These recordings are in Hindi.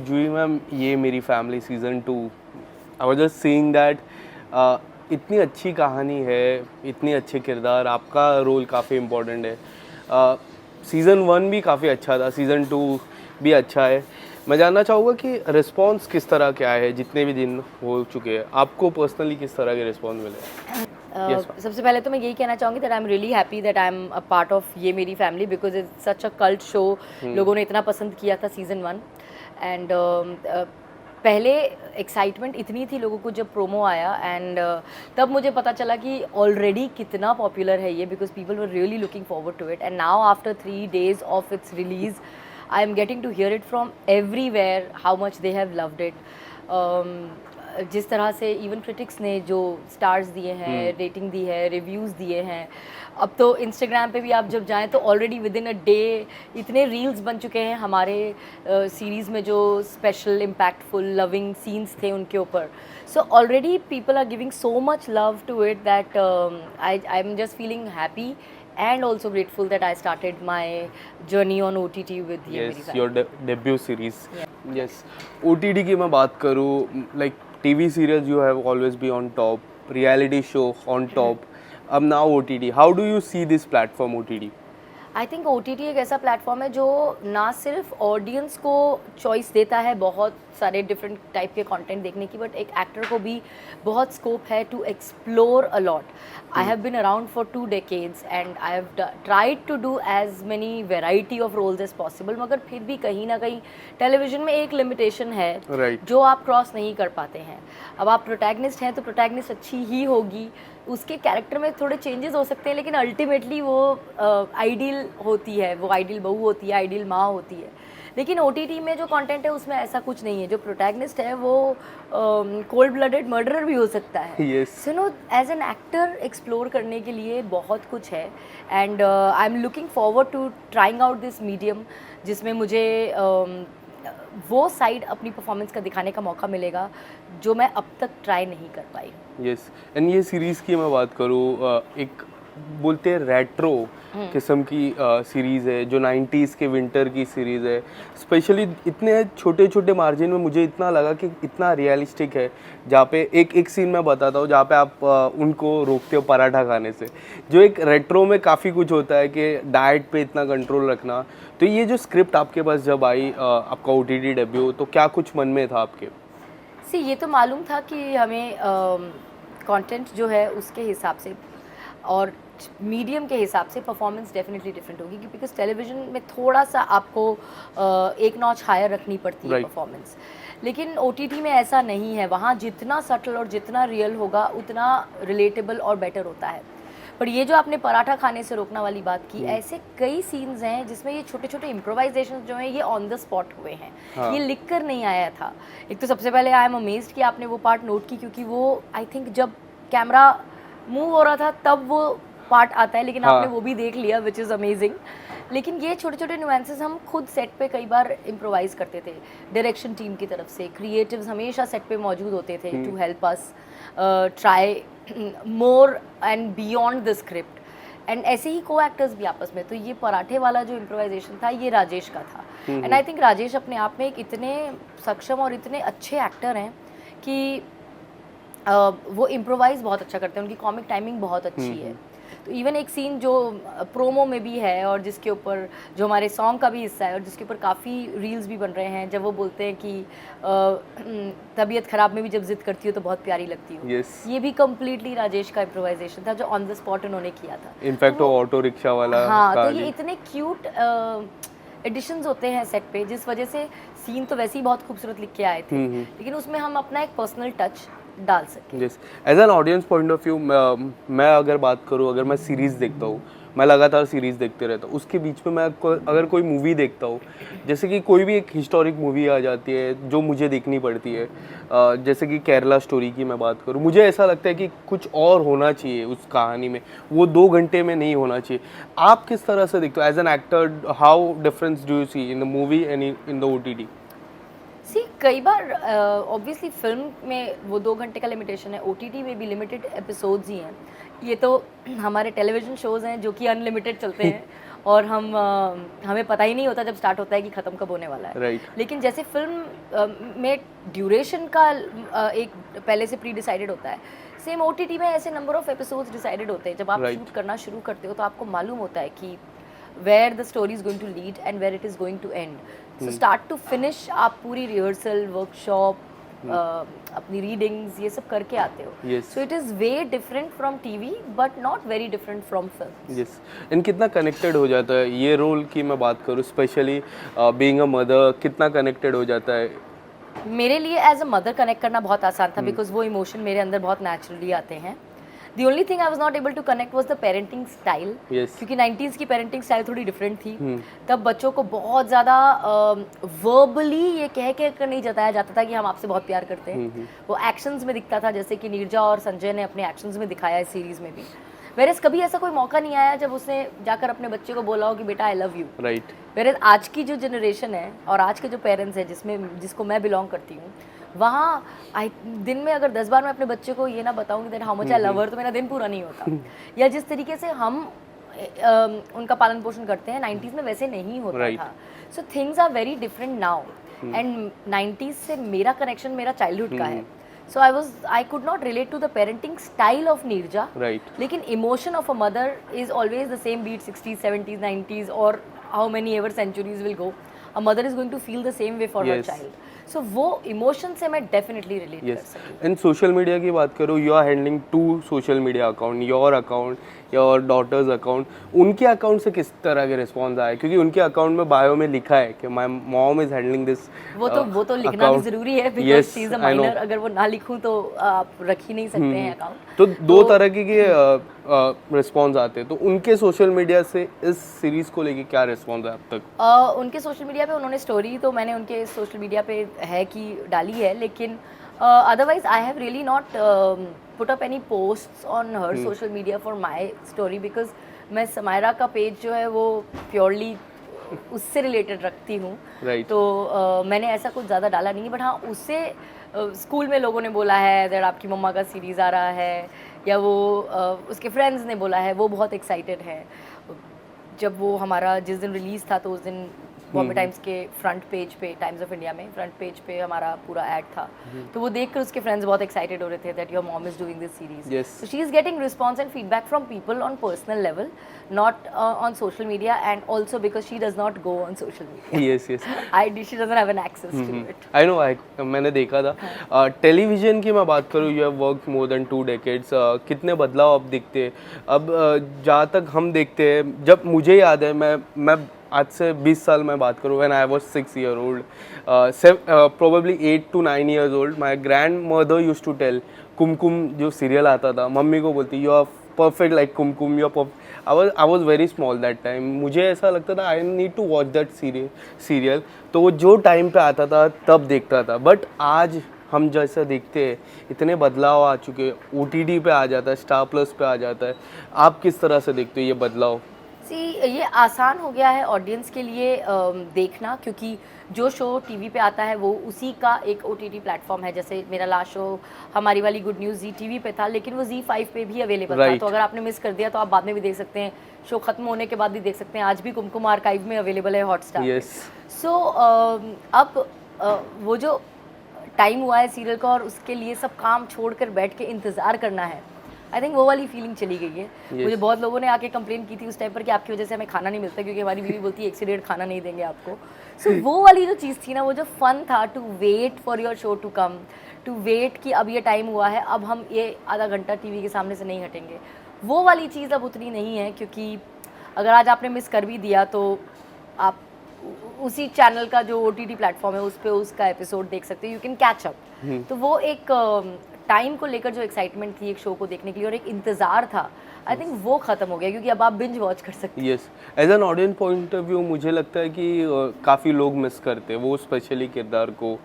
जूही मैम, ये मेरी family season 2, I was just saying that इतनी अच्छी कहानी है, इतने अच्छे किरदार, आपका रोल काफ़ी इम्पोर्टेंट है। सीज़न 1 भी काफ़ी अच्छा था, सीज़न 2 भी अच्छा है। मैं जानना चाहूँगा कि रिस्पॉन्स किस तरह क्या है, जितने भी दिन हो चुके हैं, आपको पर्सनली किस तरह के रिस्पॉन्स मिले? Yes ma'am. सबसे पहले तो मैं यही कहना चाहूँगी that I am really happy that I am a part of ये मेरी family because it's such a cult show. लोगों ने इतना पसंद किया था सीज़न 1 एंड पहले एक्साइटमेंट इतनी थी लोगों को जब प्रोमो आया एंड तब मुझे पता चला कि ऑलरेडी कितना पॉपुलर है ये because people were really looking forward to it and now after 3 days of its release I am getting to hear it from everywhere how much they have loved it. जिस तरह से इवन क्रिटिक्स ने जो स्टार्स दिए हैं, रेटिंग दी है, रिव्यूज़ दिए हैं, अब तो इंस्टाग्राम पे भी आप जब जाएं तो already with in a day इतने रील्स बन चुके हैं हमारे सीरीज़ में जो स्पेशल इम्पैक्टफुल लविंग सीन्स थे उनके ऊपर। So already people are giving so much love to it that I am just feeling happy and also grateful that I started my journey on OTT with ये मेरी yes, your debut series. Yeah. Yes, OTT की मैं बात करूँ, like TV serials you have always be on top, reality show on top, अब now OTT, how do you see this platform OTT? I think OTT एक ऐसा प्लेटफॉर्म है जो ना सिर्फ ऑडियंस को चॉइस देता है बहुत सारे डिफरेंट टाइप के कंटेंट देखने की, बट एक एक्टर को भी बहुत स्कोप है to explore a lot. I have been around for 2 decades and I have tried to do as many variety of roles as possible, मगर फिर भी कहीं ना कहीं टेलीविजन में एक लिमिटेशन है Right. जो आप क्रॉस नहीं कर पाते हैं। अब आप प्रोटैगनिस्ट हैं तो प्रोटैगनिस्ट अच्छी ही होगी, उसके कैरेक्टर में थोड़े चेंजेस हो सकते हैं, लेकिन अल्टीमेटली वो आइडियल होती है, वो आइडियल बहू होती है, आइडियल माँ होती है। लेकिन OTT में जो कंटेंट है उसमें ऐसा कुछ नहीं है। जो प्रोटैगनिस्ट है वो कोल्ड ब्लडेड मर्डरर भी हो सकता है। Yes. So no, as an actor explore करने के लिए बहुत कुछ है and I am looking forward to trying out this medium जिसमें मुझे वो साइड अपनी परफॉर्मेंस का दिखाने का मौका मिलेगा जो मैं अब तक ट्राई नहीं कर पाई। यस, एंड ये सीरीज़ की मैं बात करूँ, एक बोलते हैं रेट्रो किस्म की सीरीज़ है, जो 90s के विंटर की सीरीज़ है। स्पेशली इतने छोटे छोटे मार्जिन में मुझे इतना लगा कि इतना रियलिस्टिक है, जहाँ पे एक एक सीन मैं बताता हूँ जहाँ पे आप उनको रोकते हो पराठा खाने से, जो एक रेट्रो में काफ़ी कुछ होता है कि डाइट पे इतना कंट्रोल रखना। तो ये जो स्क्रिप्ट आपके पास जब आई, आपका OTT डेब्यू, तो क्या कुछ मन में था आपके? ये तो मालूम था कि हमें कंटेंट जो है उसके हिसाब से और मीडियम के हिसाब से परफॉर्मेंस डेफिनेटली डिफरेंट होगी, बिकॉज टेलीविजन में थोड़ा सा आपको एक नॉच हायर रखनी पड़ती है Right. परफॉर्मेंस, लेकिन OTT में ऐसा नहीं है। वहाँ जितना सटल और जितना रियल होगा उतना रिलेटेबल और बेटर होता है। पर ये जो आपने पराठा खाने से रोकना वाली बात की, ऐसे कई सीन्स हैं जिसमें ये छोटे छोटे इम्प्रोवाइजेशन जो हैं ये ऑन द स्पॉट हुए हैं। हाँ. ये लिख कर नहीं आया था। एक तो सबसे पहले आई एम अमेज्ड कि आपने वो पार्ट नोट की, क्योंकि वो आई थिंक जब कैमरा मूव हो रहा था तब वो पार्ट आता है, लेकिन हाँ. आपने वो भी देख लिया, विच इज़ अमेजिंग। लेकिन ये छोटे छोटे नुएंसेस हम खुद सेट पे कई बार इम्प्रोवाइज करते थे। डायरेक्शन टीम की तरफ से क्रिएटिव्स हमेशा सेट पे मौजूद होते थे to help us try more and beyond the script. And ऐसे ही को एक्टर्स भी आपस में। तो ये पराठे वाला जो इम्प्रोवाइजेशन था ये राजेश का था एंड आई थिंक राजेश अपने आप में एक इतने सक्षम और इतने अच्छे एक्टर हैं कि वो इम्प्रोवाइज़ बहुत अच्छा करते हैं, उनकी कॉमिक टाइमिंग बहुत अच्छी है। तो इवन एक सीन जो प्रोमो में भी है और जिसके ऊपर जो हमारे सॉन्ग का भी हिस्सा है और जिसके ऊपर काफ़ी रील्स भी बन रहे हैं, जब वो बोलते हैं कि तबीयत ख़राब में भी जब जिद करती हो तो बहुत प्यारी लगती हो। Yes. ये भी कम्प्लीटली राजेश का इम्प्रोवाइजेशन था जो ऑन द स्पॉट उन्होंने किया था। इनफैक्ट वो ऑटो रिक्शा वाला हाँ, तो था ये भी। इतने क्यूट एडिशंस होते हैं सेट पे, जिस वजह से सीन तो वैसे ही बहुत खूबसूरत लिख के आए थे, लेकिन उसमें हम अपना एक पर्सनल टच डाल सके। Yes, as an audience point of view, मैं अगर बात करूँ, अगर मैं सीरीज़ देखता हूँ, मैं लगातार सीरीज़ देखते रहता हूँ, उसके बीच में मैं अगर कोई मूवी देखता हूँ, जैसे कि कोई भी एक हिस्टोरिक मूवी आ जाती है जो मुझे देखनी पड़ती है, जैसे कि केरला स्टोरी की मैं बात करूँ, मुझे ऐसा लगता है कि कुछ और होना चाहिए उस कहानी में, वो 2 घंटे में नहीं होना चाहिए। आप किस तरह से देखते हो as an actor? How difference do you see in the movie and in the OTT? See कई बार ऑब्वियसली फिल्म में वो 2 घंटे का लिमिटेशन है, ओटीटी में भी लिमिटेड एपिसोड्स ही हैं। ये तो हमारे टेलीविज़न शोज़ हैं जो कि अनलिमिटेड चलते हैं और हमें पता ही नहीं होता जब स्टार्ट होता है कि ख़त्म कब होने वाला है। राइट। लेकिन जैसे फिल्म में ड्यूरेशन का एक पहले से प्री डिसाइडेड होता है, सेम ओटीटी में ऐसे नंबर ऑफ एपिसोड्स डिसाइडेड होते हैं। जब आप Right. शूट करना शुरू करते हो तो आपको मालूम होता है कि where the story is going to lead and where it is going to end. So start to finish आप पूरी रिहर्सल, वर्कशॉप, अपनी रीडिंग्स ये सब करके आते हो. Yes. So it is way different from TV but not very different from film. Yes and कितना कनेक्टेड हो जाता है ये रोल की मैं बात करूँ, स्पेशली बीइंग अ मदर, कितना कनेक्टेड हो जाता है? मेरे लिए एज अ मदर कनेक्ट करना बहुत आसान था बिकॉज वो इमोशन मेरे अंदर बहुत नेचुरली आते हैं. The only thing I was not able to connect was the parenting style. Yes. क्योंकि 90s की parenting style थोड़ी डिफरेंट थी. तब बच्चों को बहुत ज़्यादा वर्बली ये कह के कर नहीं जताया जाता था कि हम आपसे बहुत प्यार करते हैं. वो एक्शंस में दिखता था, जैसे कि नीरजा और संजय ने अपने एक्शंस में दिखाया है सीरीज में भी. वेरेज कभी ऐसा कोई मौका नहीं आया जब उसने जाकर अपने बच्चे को बोला हो कि बेटा आई लव यू. राइट. वेरेज आज की जो जनरेशन है और आज के जो पेरेंट्स हैं जिसको मैं बिलोंग करती हूँ, वहाँ दिन में अगर 10 बार मैं अपने बच्चे को ये ना बताऊँ कि that how much I love हर, तो मेरा दिन पूरा नहीं होता. या जिस तरीके से हम उनका पालन पोषण करते हैं 90s में वैसे नहीं होता था. So things are very different now and 90s से मेरा कनेक्शन मेरा चाइल्डहुड का है. So I could not relate to the parenting style of Neerja. Right. लेकिन emotion of a mother is always the same, be it 60s, 70s, 90s or how many ever centuries will go. A mother is going to feel the same way for her child. So वो emotion से मैं definitely relate कर सकती हूँ. एंड सोशल मीडिया की बात करूँ, you are handling 2 social media account, your account, your daughter's account. उनके अकाउंट से किस तरह के रिस्पॉन्स आए? क्योंकि उनके अकाउंट में बायो में लिखा है कि my mom is handling this. वो तो लिखना भी जरूरी है because she is a minor. अगर वो ना लिखूं तो आप रख ही नहीं सकते हैं अकाउंट. तो 2 तरह के रिस्पॉन्स आते हैं. तो उनके सोशल मीडिया से इस सीरीज को लेके क्या रिस्पॉन्स है अब तक? उनके सोशल मीडिया पे उन्होंने स्टोरी तो मैंने उनके सोशल मीडिया पे है कि डाली है, लेकिन otherwise I have really not put up any posts on her social media for my story because मैं समायरा का पेज जो है वो प्योरली उससे रिलेटेड रखती हूँ. Right. तो मैंने ऐसा कुछ ज़्यादा डाला नहीं. बट हाँ, उससे स्कूल में लोगों ने बोला है दैट आपकी मम्मा का सीरीज़ आ रहा है, या वो उसके फ्रेंड्स ने बोला है, वो बहुत एक्साइटेड है. जब वो हमारा जिस दिन रिलीज़ था तो उस दिन बॉम्बे टाइम्स के फ्रंट पेज पे, टाइम्स ऑफ इंडिया में फ्रंट पेज पे हमारा पूरा ऐड था. तो वो देखकर उसके फ्रेंड्स बहुत एक्साइटेड हो रहे थे that your mom is doing this series. So she is getting response and feedback from people on personal level, not on social media, and also because she does not go on social media. Yes yes. She doesn't have an access to it. I know, मैंने देखा था. टेलीविजन की मैं बात करूँ, you have work more than 2 decades. कितने बदलाव अब दिखते हैं. अब जहाँ तक हम देखते हैं, जब मुझे याद है, मैं आज से 20 साल में बात करूँ, when I was 6 year old, probably 8 to 9 years old, my grandmother used to tell, Kumkum जो सीरियल आता था, मम्मी को बोलती you are perfect like Kumkum, you are perfect. I was very small that time. मुझे ऐसा लगता था I need to watch that serial. तो वो जो टाइम पे आता था तब देखता था. बट आज हम जैसा देखते हैं, इतने बदलाव आ चुके हैं. OTT पे आ जाता है, स्टार प्लस पे आ जाता है. आप किस तरह से देखते हो ये बदलाव? ये आसान हो गया है ऑडियंस के लिए देखना, क्योंकि जो शो टीवी पे आता है वो उसी का एक OTT प्लेटफॉर्म है. जैसे मेरा लास्ट शो हमारी वाली गुड न्यूज़ ZTV पे था, लेकिन वो ZEE5 पे भी अवेलेबल था. तो अगर आपने मिस कर दिया तो आप बाद में भी देख सकते हैं, शो खत्म होने के बाद भी देख सकते हैं. आज भी कुमकुम आर्काइव में अवेलेबल है हॉटस्टार. सो अब वो जो टाइम हुआ है सीरियल का और उसके लिए सब काम छोड़ कर बैठ के इंतज़ार करना है, आई थिंक वो वाली फीलिंग चली गई है. मुझे बहुत लोगों ने आके कंप्लेन की थी उस टाइम पर कि आपकी वजह से हमें खाना नहीं मिलता, क्योंकि हमारी बीवी बोलती है 1 से 1.5 खाना नहीं देंगे आपको. सो वो वाली जो चीज़ थी ना, वो जो फन था, to wait for your show to come, to wait कि अब ये टाइम हुआ है, अब हम ये आधा घंटा टीवी के सामने से नहीं हटेंगे, वो वाली चीज़ अब उतनी नहीं है. क्योंकि अगर आज आपने मिस कर भी दिया तो आप उसी चैनल का जो OTT प्लेटफॉर्म है उस पर उसका एपिसोड देख सकते हैं. You can catch up. तो वो एक टाइम को लेकर जो एक्साइटमेंट थी एक शो को देखने के लिए और एक इंतज़ार था, आई थिंक वो ख़त्म हो गया, क्योंकि अब आप बिंज वॉच कर सकते हैं. Yes, as an audience point of view मुझे लगता है कि काफ़ी लोग मिस करते हैं वो स्पेशली किरदार को.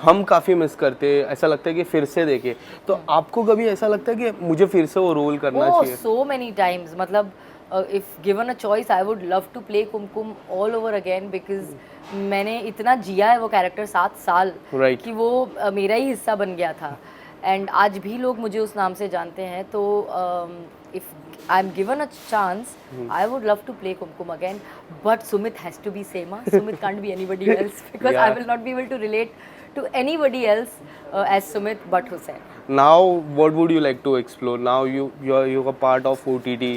हम काफ़ी मिस करते हैं. ऐसा लगता है कि फिर से देखें. तो आपको कभी ऐसा लगता है कि मुझे फिर से वो रोल करना चाहिए? So many times. मतलब if given a choice I would love to play Kumkum all over again, because मैंने इतना जिया है वो कैरेक्टर 7 साल Right. कि वो मेरा ही हिस्सा बन गया था, एंड आज भी लोग मुझे उस नाम से जानते हैं. तो if I am given a chance I would love to play Kumkum again, but Sumit has to be same. Sumit can't be anybody else because I Yeah. will not be able to relate to anybody else as Sumit but Hussain. Now, what would you like to explore? Now you're a part of OTT,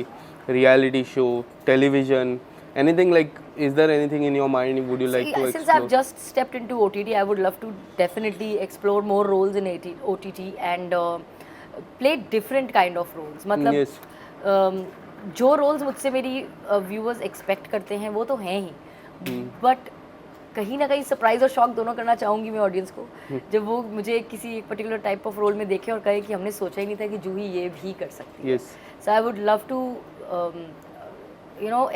reality show, television, anything like. Is there anything in your mind would you like See, to since explore? I've just stepped into OTT, I would love to definitely explore more roles in OTT and play different kind of roles. मतलब Yes. जो roles मुझसे मेरी viewers expect करते हैं वो तो हैं ही, but कहीं ना कहीं सरप्राइज और शॉक दोनों करना चाहूँगी मैं ऑडियंस को, जब वो मुझे किसी एक पर्टिकुलर टाइप ऑफ रोल में देखे और कहे कि हमने सोचा ही नहीं था कि जूही ये भी कर सकती है. Yes. So I would love to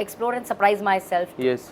explore and surprise myself. Yes.